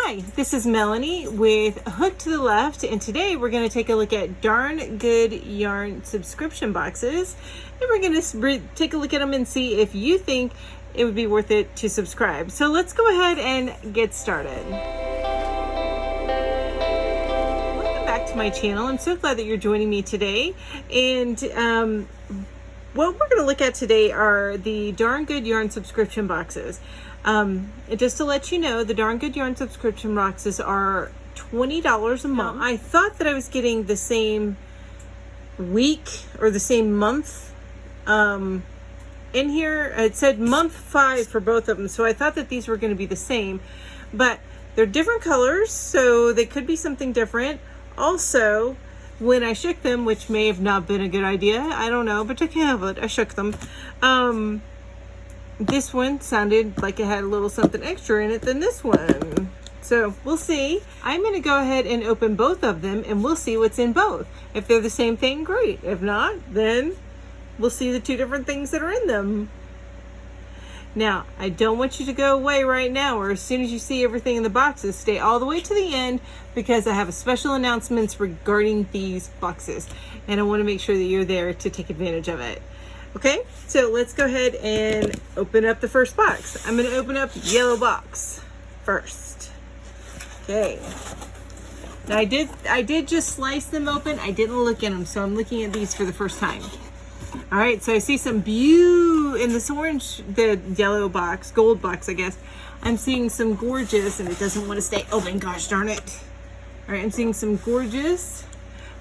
Hi, this is Melanie with Hook to the Left, and today we're going to take a look at Darn Good Yarn subscription boxes, and we're going to take a look at them and see if you think it would be worth it to subscribe. So let's go ahead and get started. Welcome back to my channel. I'm so glad that you're joining me today, and what we're going to look at today are the Darn Good Yarn subscription boxes. And just to let you know, the Darn Good Yarn subscription boxes are $20 a month. I thought that I was getting the same week or the same month. In here, it said month 5 for both of them. So I thought that these were going to be the same, but they're different colors, so they could be something different. Also, when I shook them, which may have not been a good idea, I don't know, but I can't have it. I shook them. This one sounded like it had a little something extra in it than this one. So we'll see. I'm going to go ahead and open both of them and we'll see what's in both. If they're the same thing, great. If not, then we'll see the two different things that are in them. Now, I don't want you to go away right now, or as soon as you see everything in the boxes, stay all the way to the end, because I have a special announcements regarding these boxes. And I want to make sure that you're there to take advantage of it. Okay, so let's go ahead and open up the first box. I'm going to open up the yellow box first. Okay. Now I did just slice them open. I didn't look at them, so I'm looking at these for the first time. All right, so I see some in this orange, the yellow box, gold box, I guess. I'm seeing some gorgeous, and it doesn't want to stay open, gosh darn it. All right, I'm seeing some gorgeous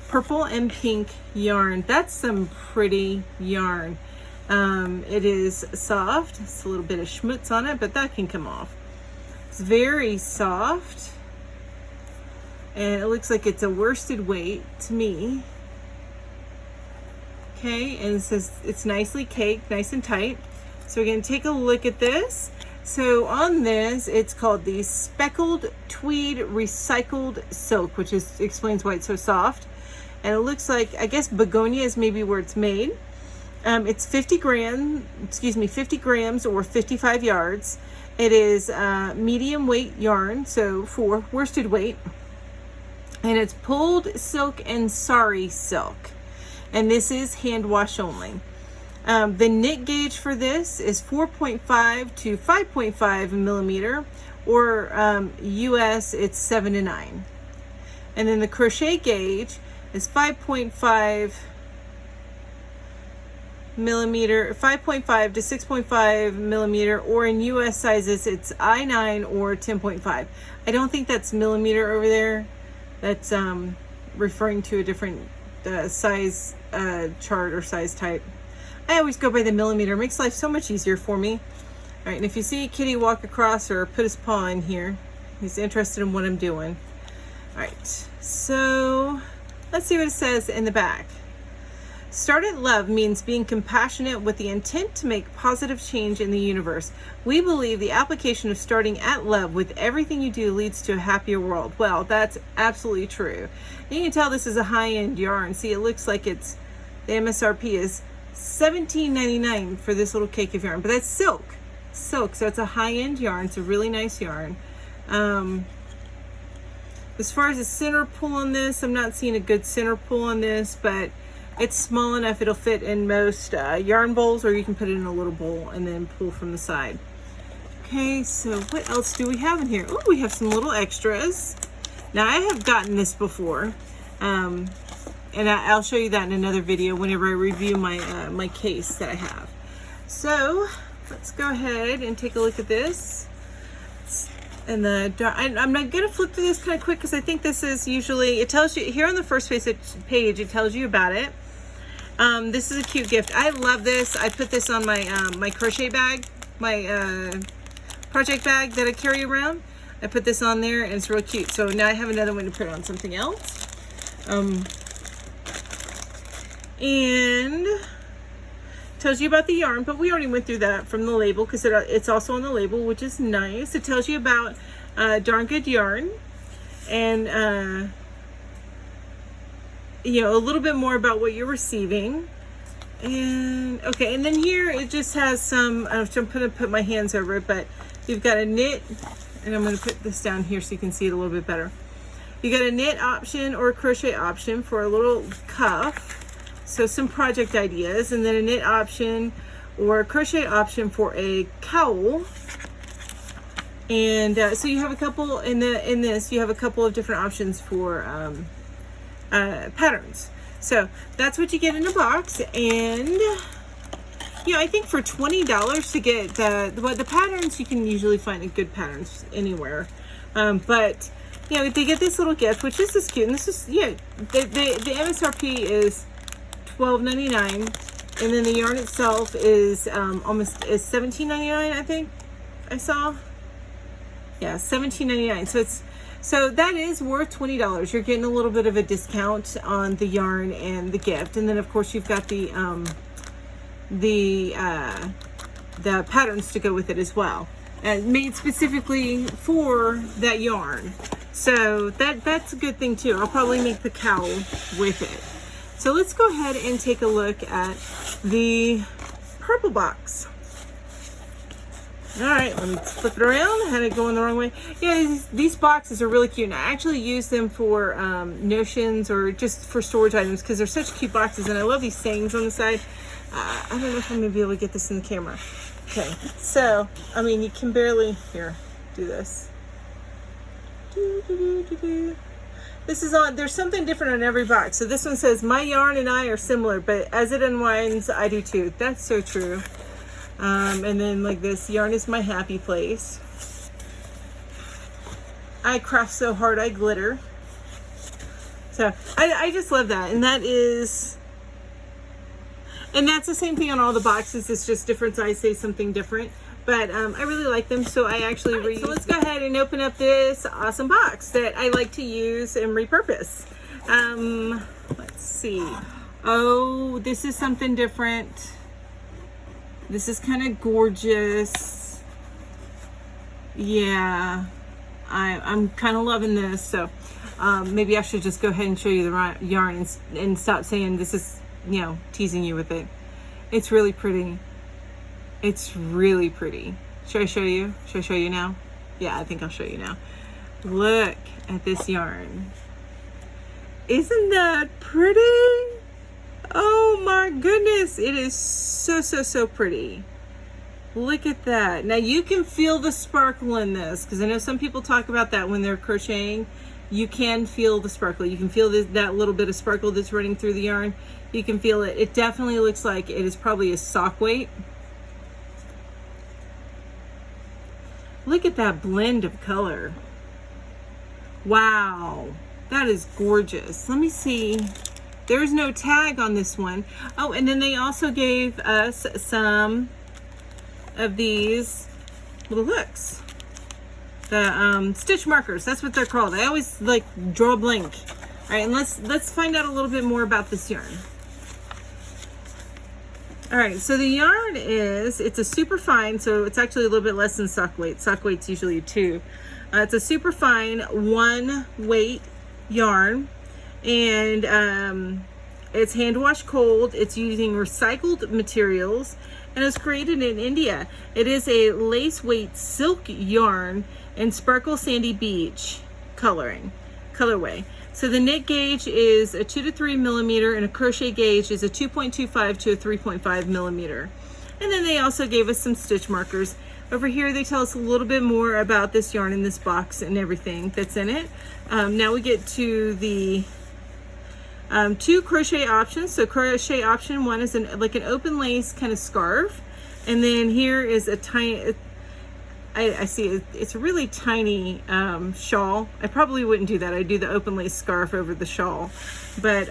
purple and pink yarn. That's some pretty yarn. It is soft. It's a little bit of schmutz on it, but that can come off. It's very soft, and it looks like it's a worsted weight to me. Okay, and it says it's nicely caked, nice and tight. So we're going to take a look at this. So on this, it's called the Speckled Tweed Recycled Silk, which explains why it's so soft. And it looks like, I guess begonia is maybe where it's made. It's 50 grams or 55 yards. It is medium weight yarn, so for worsted weight. And it's pulled silk and sari silk. And this is hand wash only. The knit gauge for this is 4.5 to 5.5 millimeter, or US it's 7 to 9. And then the crochet gauge is 5.5 millimeter, 5.5 to 6.5 millimeter, or in US sizes it's I9 or 10.5. I don't think that's millimeter over there. That's referring to a different size chart or size type. I always go by the millimeter. It makes life so much easier for me. All right, and if you see Kitty walk across or put his paw in here, he's interested in what I'm doing. All right, so let's see what it says in the back. Start at love means being compassionate with the intent to make positive change in the universe. We believe the application of starting at love with everything you do leads to a happier world. Well, that's absolutely true. And you can tell this is a high-end yarn. See, it looks like the MSRP is $17.99 for this little cake of yarn, but that's silk. So it's a high-end yarn. It's a really nice yarn. As far as the center pull on this, I'm not seeing a good center pull on this, but it's small enough it'll fit in most yarn bowls, or you can put it in a little bowl and then pull from the side. Okay, so what else do we have in here? Oh, we have some little extras. Now I have gotten this before, and I'll show you that in another video whenever I review my my case that I have. So let's go ahead and take a look at this. And I'm not gonna flip through this kind of quick, because I think this is usually, it tells you here on the first page, it tells you about it. This is a cute gift. I love this. I put this on my my crochet bag, my project bag that I carry around. I put this on there and it's real cute. So now I have another one to put on something else. And tells you about the yarn, but we already went through that from the label, because it's also on the label, which is nice. It tells you about Darn Good Yarn, and you know, a little bit more about what you're receiving. And okay, and then here it just has some, I'm gonna put my hands over it, but you've got a knit and I'm going to put this down here so you can see it a little bit better. You got a knit option or a crochet option for a little cuff, so some project ideas, and then a knit option or a crochet option for a cowl. And so you have a couple in this. You have a couple of different options for patterns. So that's what you get in a box, and yeah, I think for $20 to get the patterns, you can usually find good patterns anywhere. But you know, they get this little gift, which is this cute, and this is, yeah, the MSRP is $12.99, and then the yarn itself is almost is $17.99. I think I saw. Yeah, $17.99. So that is worth $20. You're getting a little bit of a discount on the yarn and the gift, and then of course you've got the patterns to go with it as well, made specifically for that yarn. So that's a good thing too. I'll probably make the cowl with it. So let's go ahead and take a look at the purple box. All right, let me flip it around. Had it going the wrong way. Yeah, these boxes are really cute. And I actually use them for notions or just for storage items because they're such cute boxes. And I love these sayings on the side. I don't know if I'm going to be able to get this in the camera. Okay, so, I mean, you can barely, here, do this. This is on, there's something different on every box. So this one says, my yarn and I are similar, but as it unwinds, I do too. That's so true. And then like this, yarn is my happy place. I craft so hard, I glitter. So I just love that. And that is, and that's the same thing on all the boxes. It's just different size, say something different. But I really like them, so I actually reuse. So let's go ahead and open up this awesome box that I like to use and repurpose. Let's see. Oh, this is something different. This is kind of gorgeous. Yeah, I'm kind of loving this. So maybe I should just go ahead and show you the yarn and stop saying this is, you know, teasing you with it. It's really pretty. It's really pretty. Should I show you? Should I show you now? Yeah, I think I'll show you now. Look at this yarn. Isn't that pretty? Oh my goodness. It is so pretty. Look at that. Now you can feel the sparkle in this because I know some people talk about that when they're crocheting. You can feel the sparkle. You can feel that little bit of sparkle that's running through the yarn. You can feel it. It definitely looks like it is probably a sock weight. Look at that blend of color. Wow, that is gorgeous. Let me see. There's no tag on this one. Oh, and then they also gave us some of these little hooks. The stitch markers, that's what they're called. I always like draw a blank. All right, and let's find out a little bit more about this yarn. All right, so the yarn it's a super fine, so it's actually a little bit less than sock weight. Sock weight's usually 2. It's a super fine 1 weight yarn, and it's hand washed cold. It's using recycled materials, and it's created in India. It is a lace weight silk yarn and sparkle sandy beach colorway. So the knit gauge is a 2 to 3 millimeter, and a crochet gauge is a 2.25 to a 3.5 millimeter. And then they also gave us some stitch markers. Over here they tell us a little bit more about this yarn in this box and everything that's in it. Now we get to the 2 crochet options. So crochet option 1 is like an open lace kind of scarf, and then here is a tiny, I see it's a really tiny shawl. I probably wouldn't do that. I'd do the open lace scarf over the shawl, but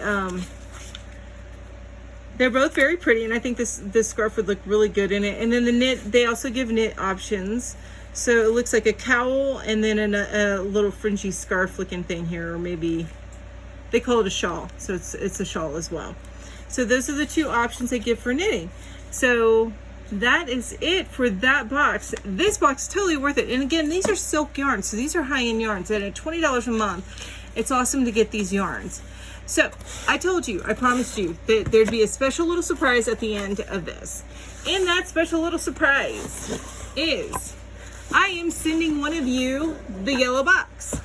they're both very pretty, and I think this scarf would look really good in it. And then the knit, they also give knit options. So it looks like a cowl and then a little fringy scarf looking thing here, or maybe they call it a shawl. So it's a shawl as well. So those are the 2 options they give for knitting. So that is it for that box. This box is totally worth it. And again, these are silk yarns, so these are high-end yarns. And at $20 a month, it's awesome to get these yarns. So I told you, I promised you that there'd be a special little surprise at the end of this. And that special little surprise is I am sending one of you the yellow box.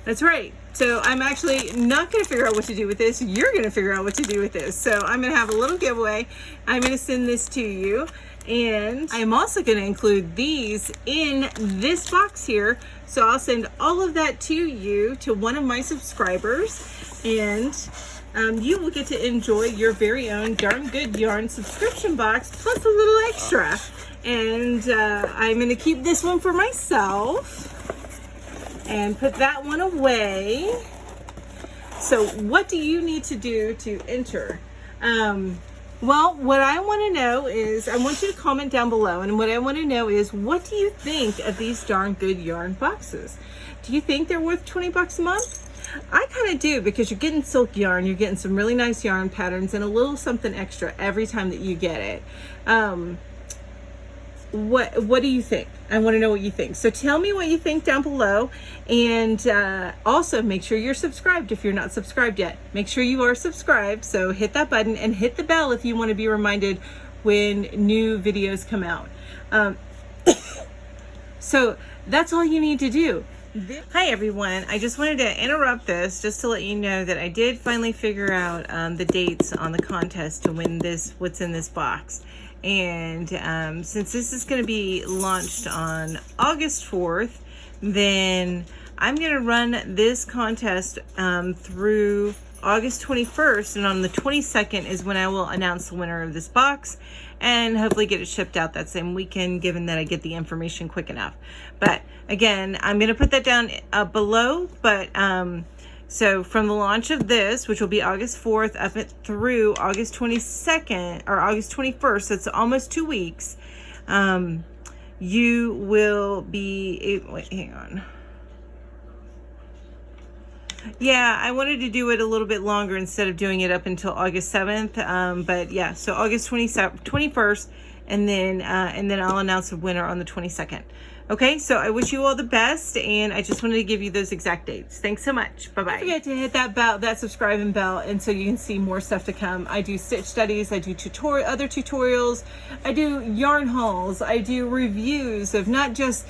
That's right. So I'm actually not going to figure out what to do with this. You're going to figure out what to do with this. So I'm going to have a little giveaway. I'm going to send this to you. And I'm also going to include these in this box here. So I'll send all of that to you, to one of my subscribers. And you will get to enjoy your very own Darn Good Yarn subscription box, plus a little extra. And I'm going to keep this one for myself and put that one away. So what do you need to do to enter? Well, what I want to know is, I want you to comment down below, and what I want to know is, what do you think of these Darn Good Yarn boxes? Do you think they're worth 20 bucks a month? I kind of do, because you're getting silk yarn, you're getting some really nice yarn patterns, and a little something extra every time that you get it. What do you think? I want to know what you think. So tell me what you think down below, and also make sure you're subscribed if you're not subscribed yet. Make sure you are subscribed, so hit that button and hit the bell if you want to be reminded when new videos come out. So that's all you need to do. Hi everyone, I just wanted to interrupt this just to let you know that I did finally figure out the dates on the contest to win what's in this box. And since this is going to be launched on August 4th, then I'm going to run this contest through August 21st, and on the 22nd is when I will announce the winner of this box and hopefully get it shipped out that same weekend, given that I get the information quick enough. But again, I'm going to put that down below, but so from the launch of this, which will be August 4th up through August 22nd or August 21st, so it's almost 2 weeks, you will be, wait, hang on. Yeah, I wanted to do it a little bit longer instead of doing it up until August 7th. But yeah, so August 21st, and then I'll announce the winner on the 22nd. Okay, so I wish you all the best, and I just wanted to give you those exact dates. Thanks so much. Bye-bye. Don't forget to hit that bell, that subscribe and bell, and so you can see more stuff to come. I do stitch studies, I do other tutorials, I do yarn hauls, I do reviews of not just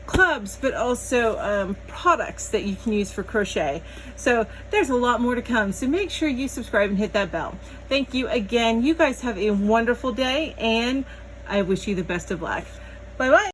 clubs, but also products that you can use for crochet. So there's a lot more to come, so make sure you subscribe and hit that bell. Thank you again. You guys have a wonderful day, and I wish you the best of luck. Bye bye.